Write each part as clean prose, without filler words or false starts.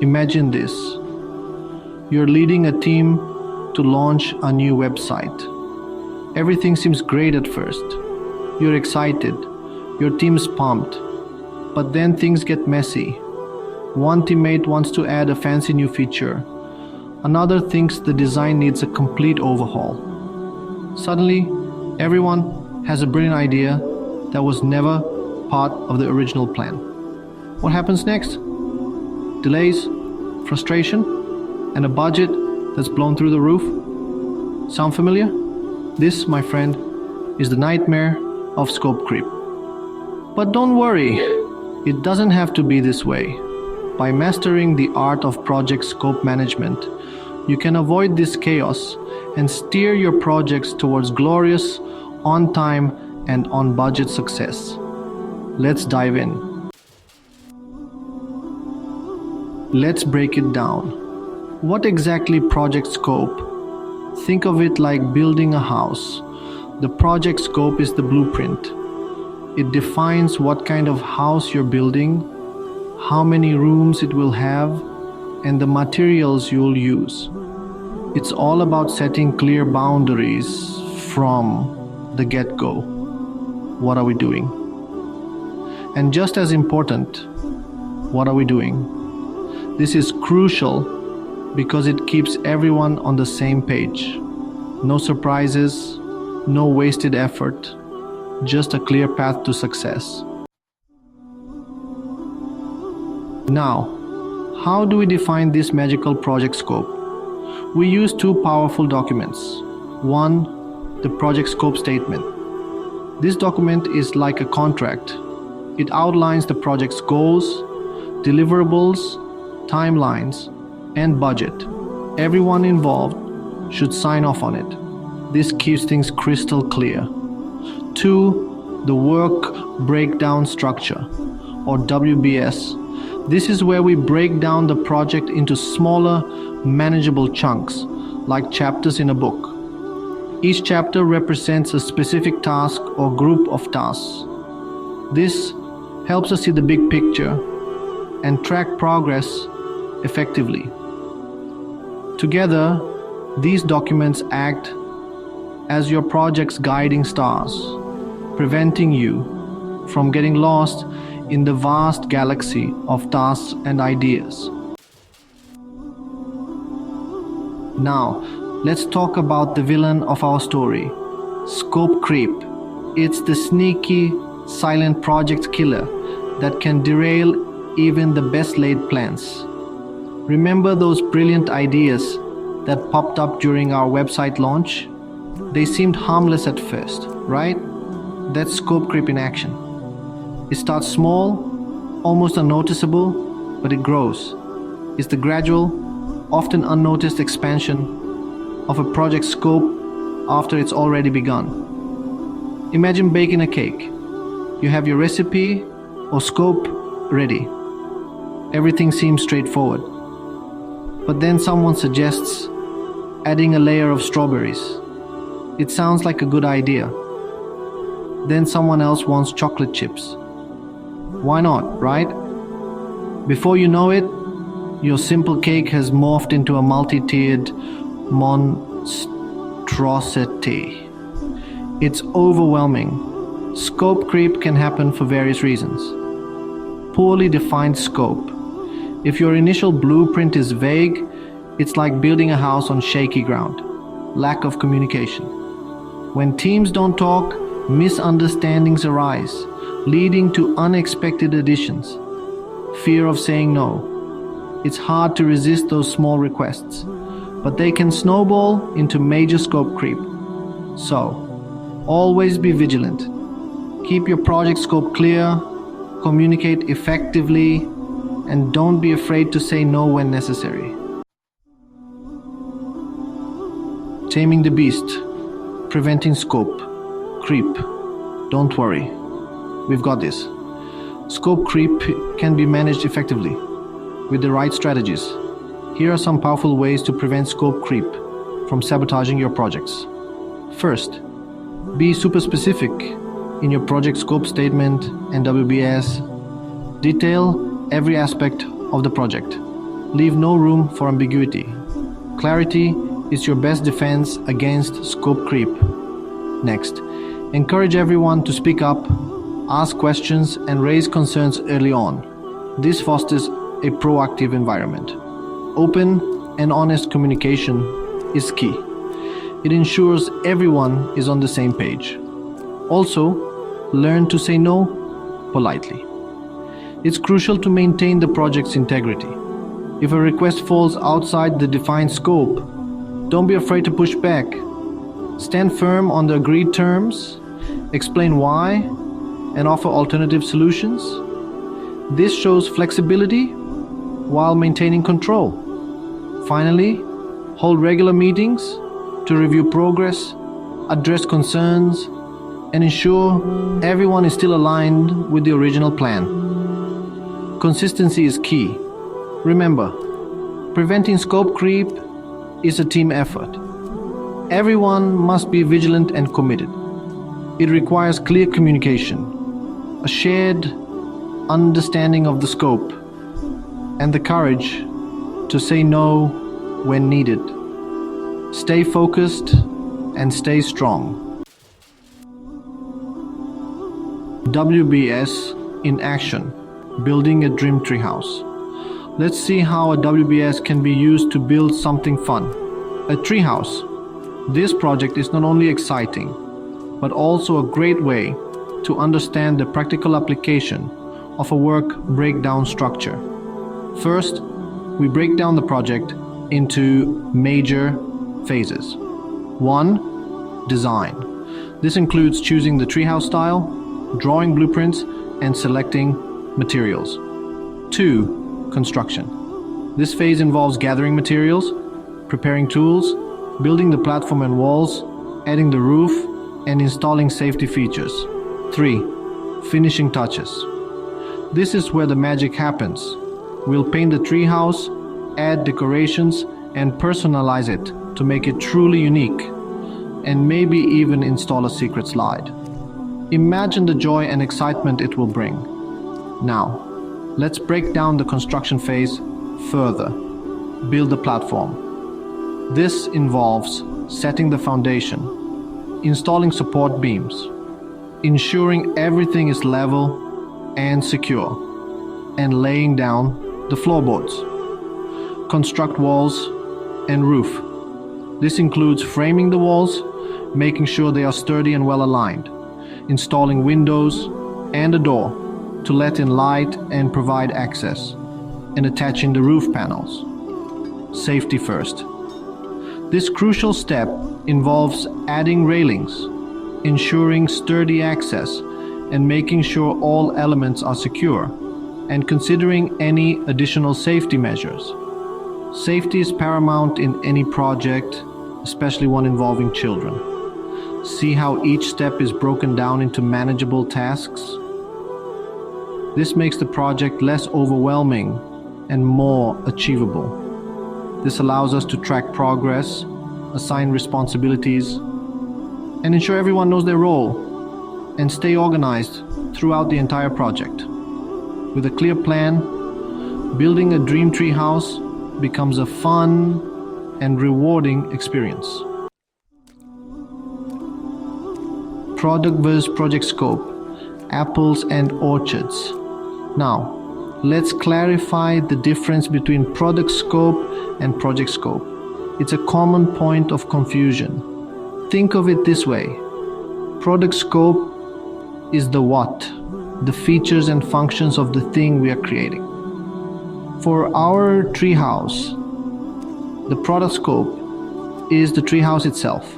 Imagine this. You're leading a team to launch a new website. Everything seems great at first. You're excited. Your team's pumped. But then things get messy. One teammate wants to add a fancy new feature. Another thinks the design needs a complete overhaul. Suddenly, everyone has a brilliant idea that was never part of the original plan. What happens next? Delays, frustration, and a budget that's blown through the roof? Sound familiar? This, my friend, is the nightmare of scope creep. But don't worry, it doesn't have to be this way. By mastering the art of project scope management, you can avoid this chaos and steer your projects towards glorious, on-time, and on-budget success. Let's dive in. Let's break it down. What exactly project scope? Think of it like building a house. The project scope is the blueprint. It defines what kind of house you're building, how many rooms it will have, and the materials you'll use. It's all about setting clear boundaries from the get-go. What are we doing? And just as important, what are we doing? This is crucial because it keeps everyone on the same page. No surprises, no wasted effort, just a clear path to success. Now, how do we define this magical project scope? We use two powerful documents. One, the project scope statement. This document is like a contract. It outlines the project's goals, deliverables, timelines, and budget. Everyone involved should sign off on it. This keeps things crystal clear. Two, the work breakdown structure, or WBS. This is where we break down the project into smaller, manageable chunks, like chapters in a book. Each chapter represents a specific task or group of tasks. This helps us see the big picture and track progress effectively. Together, these documents act as your project's guiding stars, preventing you from getting lost in the vast galaxy of tasks and ideas. Now, let's talk about the villain of our story, scope creep. It's the sneaky, silent project killer that can derail even the best laid plans. Remember those brilliant ideas that popped up during our website launch? They seemed harmless at first, right? That's scope creep in action. It starts small, almost unnoticeable, but it grows. It's the gradual, often unnoticed expansion of a project scope after it's already begun. Imagine baking a cake. You have your recipe or scope ready. Everything seems straightforward. But then someone suggests adding a layer of strawberries. It sounds like a good idea. Then someone else wants chocolate chips. Why not, right? Before you know it, your simple cake has morphed into a multi-tiered monstrosity. It's overwhelming. Scope creep can happen for various reasons. Poorly defined scope. If your initial blueprint is vague, it's like building a house on shaky ground. Lack of communication. When teams don't talk, misunderstandings arise, leading to unexpected additions. Fear of saying no. It's hard to resist those small requests, but they can snowball into major scope creep. So, always be vigilant. Keep your project scope clear, communicate effectively, and don't be afraid to say no when necessary. Taming the beast, preventing scope creep. Don't worry, we've got this. Scope creep can be managed effectively with the right strategies. Here are some powerful ways to prevent scope creep from sabotaging your projects. First, be super specific in your project scope statement and WBS. Detail every aspect of the project. Leave no room for ambiguity. Clarity is your best defense against scope creep. Next, encourage everyone to speak up, ask questions, and raise concerns early on. This fosters a proactive environment. Open and honest communication is key. It ensures everyone is on the same page. Also, learn to say no politely. It's crucial to maintain the project's integrity. If a request falls outside the defined scope, don't be afraid to push back. Stand firm on the agreed terms, explain why, and offer alternative solutions. This shows flexibility while maintaining control. Finally, hold regular meetings to review progress, address concerns, and ensure everyone is still aligned with the original plan. Consistency is key. Remember, preventing scope creep is a team effort. Everyone must be vigilant and committed. It requires clear communication, a shared understanding of the scope, and the courage to say no when needed. Stay focused and stay strong. WBS in action, building a dream treehouse. Let's see how a WBS can be used to build something fun. A treehouse. This project is not only exciting, but also a great way to understand the practical application of a work breakdown structure. First, we break down the project into major phases. 1. Design. This includes choosing the treehouse style, drawing blueprints, and selecting materials. 2. Construction. This phase involves gathering materials, preparing tools, building the platform and walls, adding the roof, and installing safety features. 3. Finishing touches. This is where the magic happens. We'll paint the treehouse, add decorations, and personalize it to make it truly unique, and maybe even install a secret slide. Imagine the joy and excitement it will bring. Now, let's break down the construction phase further. Build the platform. This involves setting the foundation, installing support beams, ensuring everything is level and secure, and laying down the floorboards. Construct walls and roof. This includes framing the walls, making sure they are sturdy and well aligned, installing windows and a door to let in light and provide access, and attaching the roof panels. Safety first. This crucial step involves adding railings, ensuring sturdy access, and making sure all elements are secure, and considering any additional safety measures. Safety is paramount in any project, especially one involving children. See how each step is broken down into manageable tasks? This makes the project less overwhelming and more achievable. This allows us to track progress, assign responsibilities, and ensure everyone knows their role, and stay organized throughout the entire project. With a clear plan, building a dream tree house becomes a fun and rewarding experience. Product versus project scope, apples and orchards. Now, let's clarify the difference between product scope and project scope. It's a common point of confusion. Think of it this way. Product scope is the what, the features and functions of the thing we are creating. For our treehouse, the product scope is the treehouse itself,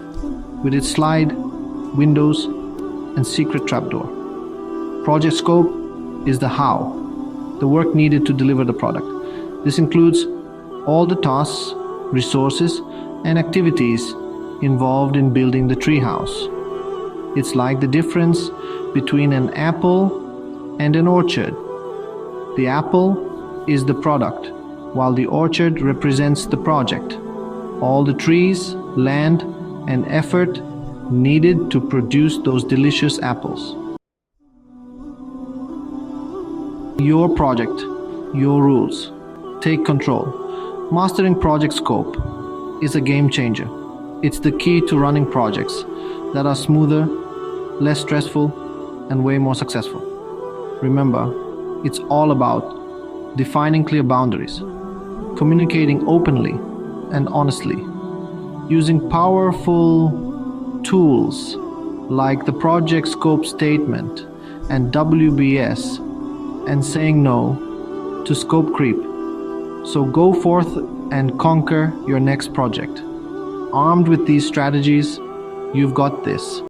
with its slide, windows, and secret trapdoor. Project scope is the how, the work needed to deliver the product. This includes all the tasks, resources, and activities involved in building the treehouse. It's like the difference between an apple and an orchard. The apple is the product, while the orchard represents the project. All the trees, land, and effort needed to produce those delicious apples. Your project, your rules. take control. Mastering project scope is a game changer. It's the key to running projects that are smoother, less stressful, and way more successful. Remember, it's all about defining clear boundaries, communicating openly and honestly, using powerful tools like the project scope statement and WBS, and saying no to scope creep. So go forth and conquer your next project. Armed with these strategies, you've got this.